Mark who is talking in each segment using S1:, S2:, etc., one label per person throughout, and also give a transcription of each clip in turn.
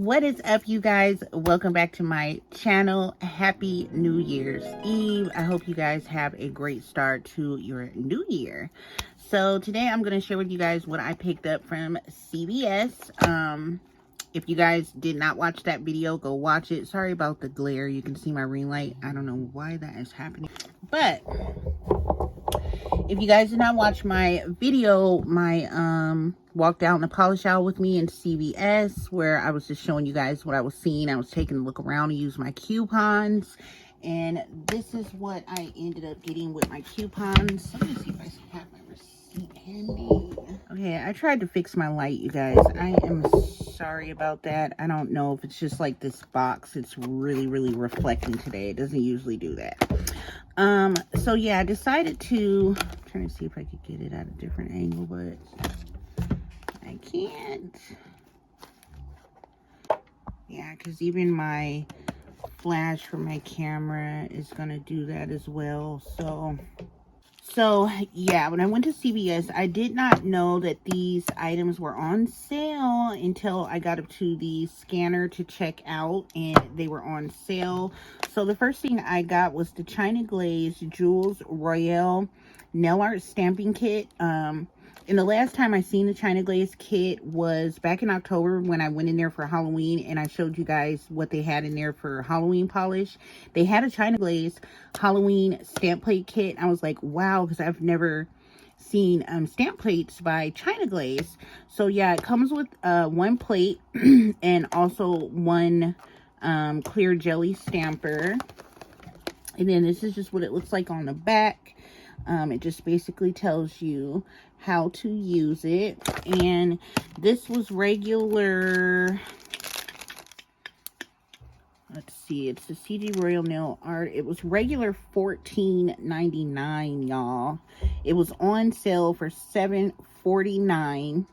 S1: What is up, you guys? Welcome back to my channel. Happy New Year's Eve. I hope you guys have a great start to your new year. So today I'm going to share with you guys what I picked up from CVS. If you guys did not watch that video, go watch it. Sorry about the glare. You can see my ring light. I don't know why that is happening. But if you guys did not watch my video, my walk down the polish aisle with me in CVS, where I was just showing you guys what I was seeing. I was taking a look around and use my coupons, and this is what I ended up getting with my coupons. Let me see if I have my receipt handy. Okay, I tried to fix my light, you guys. I am sorry about that. I don't know if it's just like this box. It's really reflecting today. It doesn't usually do that. So yeah, I decided to, I'm trying to see if I could get it at a different angle, but I can't. Yeah, because even my flash from my camera is gonna do that as well. So yeah, when I went to CVS, I did not know that these items were on sale until I got up to the scanner to check out, and they were on sale. So the first thing I got was the China Glaze Jules Royale nail art stamping kit. And the last time I seen the China Glaze kit was back in October when I went in there for Halloween, and I showed you guys what they had in there for Halloween polish. They had a China Glaze Halloween stamp plate kit. I was like, wow, because I've never seen stamp plates by China Glaze. So yeah, it comes with one plate and also one clear jelly stamper. And then this is just what it looks like on the back. It just basically tells you how to use it. And this was regular, let's see, it's the CG Royal Nail Art. It was regular $14.99, y'all. It was on sale for $7.49.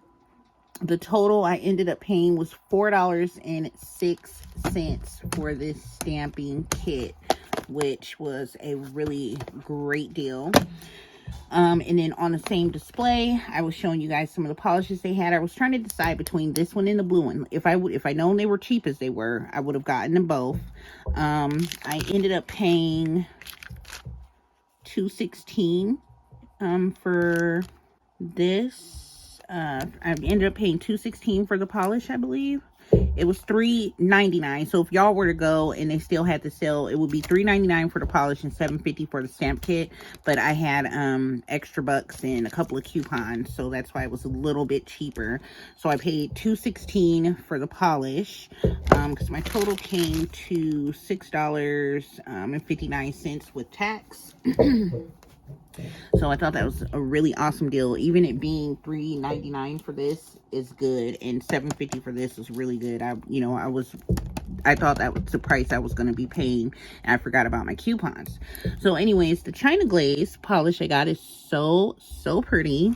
S1: The total I ended up paying was $4.06 for this stamping kit, which was a really great deal. And then on the same display, I was showing you guys some of the polishes they had. I was trying to decide between this one and the blue one. If I known they were cheap as they were, I would have gotten them both. I ended up paying $2.16 for this. I ended up paying $2.16 for the polish, I believe. It was $3.99. So if y'all were to go and they still had the sale, it would be $3.99 for the polish and $7.50 for the stamp kit. But I had extra bucks and a couple of coupons, so that's why it was a little bit cheaper. So I paid $2.16 for the polish, because my total came to $6.59 with tax. So I thought that was a really awesome deal. Even it being $3.99 for this is good, and $7.50 for this is really good. I thought that was the price I was going to be paying, and I forgot about my coupons. So anyways, the China Glaze polish I got is so pretty.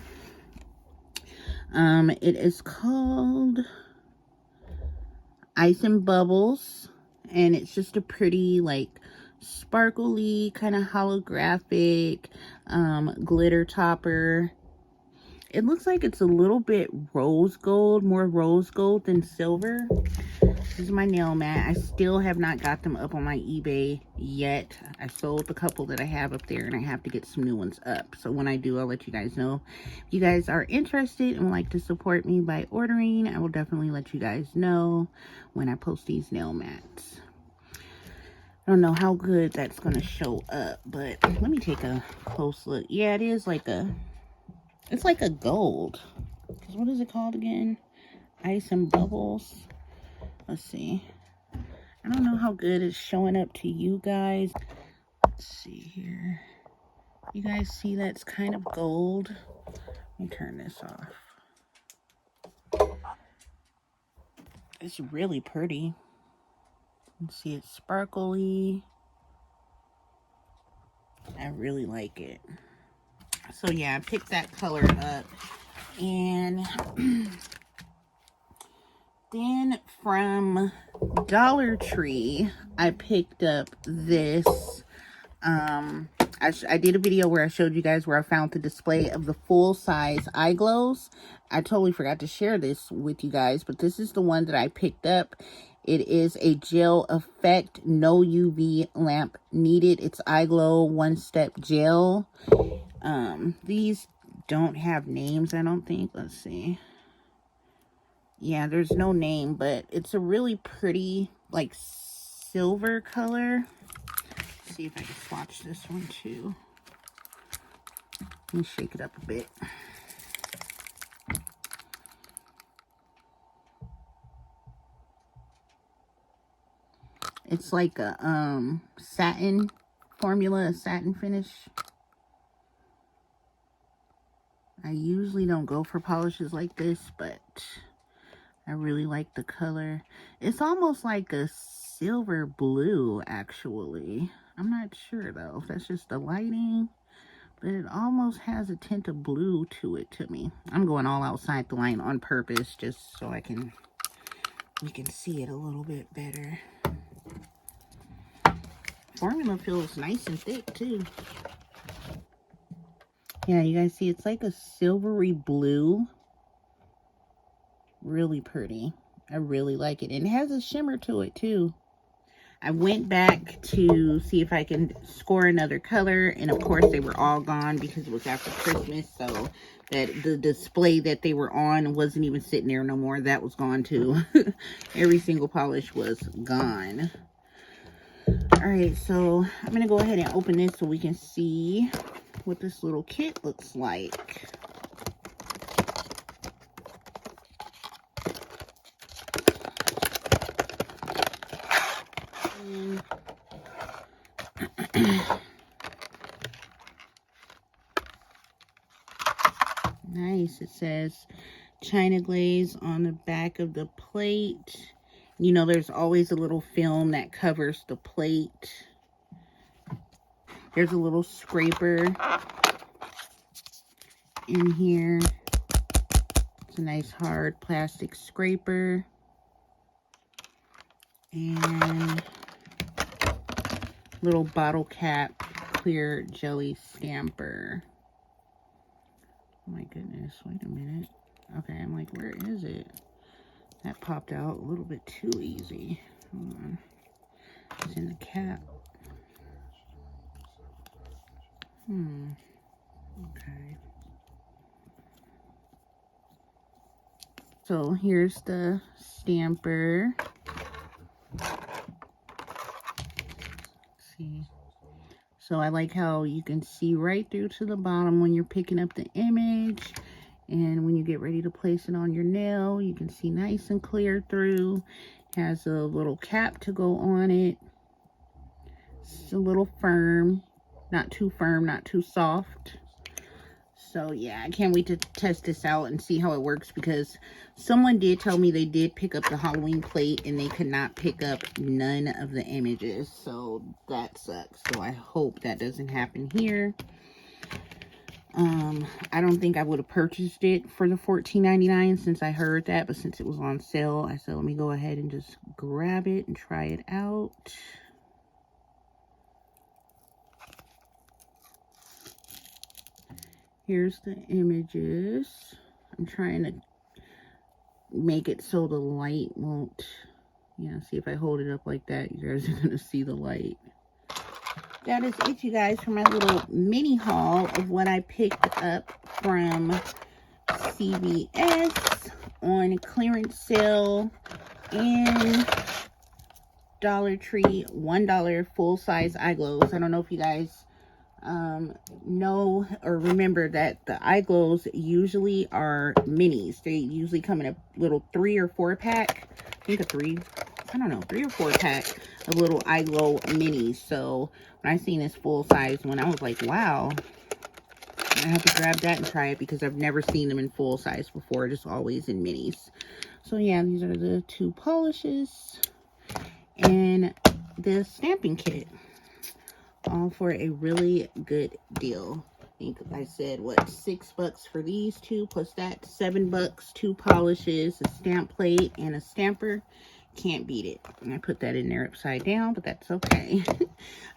S1: It is called Ice and Bubbles, and it's just a pretty, like, sparkly kind of holographic glitter topper. It looks like it's a little bit rose gold, more rose gold than silver. This is my nail mat. I still have not got them up on my eBay yet. I sold the couple that I have up there, and I have to get some new ones up. So when I do, I'll let you guys know. If you guys are interested and would like to support me by ordering, I will definitely let you guys know when I post these nail mats. I don't know how good that's going to show up, but let me take a close look. Yeah, it is like it's like a gold. Because what is it called again? Ice and Bubbles. Let's see. I don't know how good it's showing up to you guys. Let's see here. You guys see that's kind of gold? Let me turn this off. It's really pretty. Let's see, it's sparkly. I really like it. So yeah, I picked that color up. And then from Dollar Tree, I picked up this I did a video where I showed you guys where I found the display of the full-size eye glows. I totally forgot to share this with you guys, but this is the one that I picked up. It is a gel effect, no UV lamp needed. It's eye glow one-step gel. These don't have names, I don't think. Let's see. Yeah, there's no name, but it's a really pretty, like, silver color. Let's see if I can swatch this one too. Let me shake it up a bit. It's like a satin formula, a satin finish. I usually don't go for polishes like this, but I really like the color. It's almost like a silver blue, actually. I'm not sure though if that's just the lighting, but it almost has a tint of blue to it to me. I'm going all outside the line on purpose just so we can see it a little bit better. Formula feels nice and thick too. Yeah, you guys see it's like a silvery blue. Really pretty. I really like it. And it has a shimmer to it too. I went back to see if I can score another color, and of course they were all gone because it was after Christmas, so that the display that they were on wasn't even sitting there no more. That was gone too. Every single polish was gone. Alright, so I'm going to go ahead and open this so we can see what this little kit looks like. Nice. It says China Glaze on the back of the plate. You know, there's always a little film that covers the plate. There's a little scraper in here. It's a nice hard plastic scraper. And little bottle cap clear jelly stamper. Oh my goodness, wait a minute. Okay, I'm like, where is it? That popped out a little bit too easy. Hold on. It's in the cap. Okay. So here's the stamper. Let's see. So I like how you can see right through to the bottom when you're picking up the image. And when you get ready to place it on your nail, you can see nice and clear through. It has a little cap to go on it. It's a little firm. Not too firm, not too soft. So yeah, I can't wait to test this out and see how it works, because someone did tell me they did pick up the Halloween plate and they could not pick up none of the images. So that sucks. So I hope that doesn't happen here. I don't think I would have purchased it for the $14.99 since I heard that, but since it was on sale, I said let me go ahead and just grab it and try it out. Here's the images. I'm trying to make it so the light won't, yeah, see if I hold it up like that, you guys are gonna see the light. That is it, you guys, for my little mini haul of what I picked up from CVS on clearance sale and Dollar Tree. $1 full-size eye glows. I don't know if you guys know or remember that the eye glows usually are minis. They usually come in a little 3 or 4 pack. I think a 3 or 4 pack of little eye glow minis. So when I seen this full size one, I was like, wow, I have to grab that and try it, because I've never seen them in full size before, just always in minis. So yeah, these are the 2 polishes and the stamping kit, all for a really good deal. I think I said, what, $6 for these 2, plus that $7, 2 polishes, a stamp plate, and a stamper. Can't beat it. And I put that in there upside down, but that's okay. All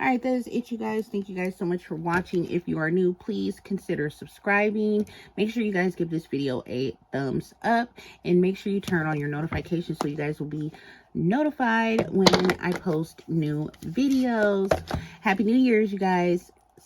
S1: right, that is it, you guys. Thank you guys so much for watching. If you are new, please consider subscribing. Make sure you guys give this video a thumbs up, and make sure you turn on your notifications so you guys will be notified when I post new videos. Happy New Year's, you guys.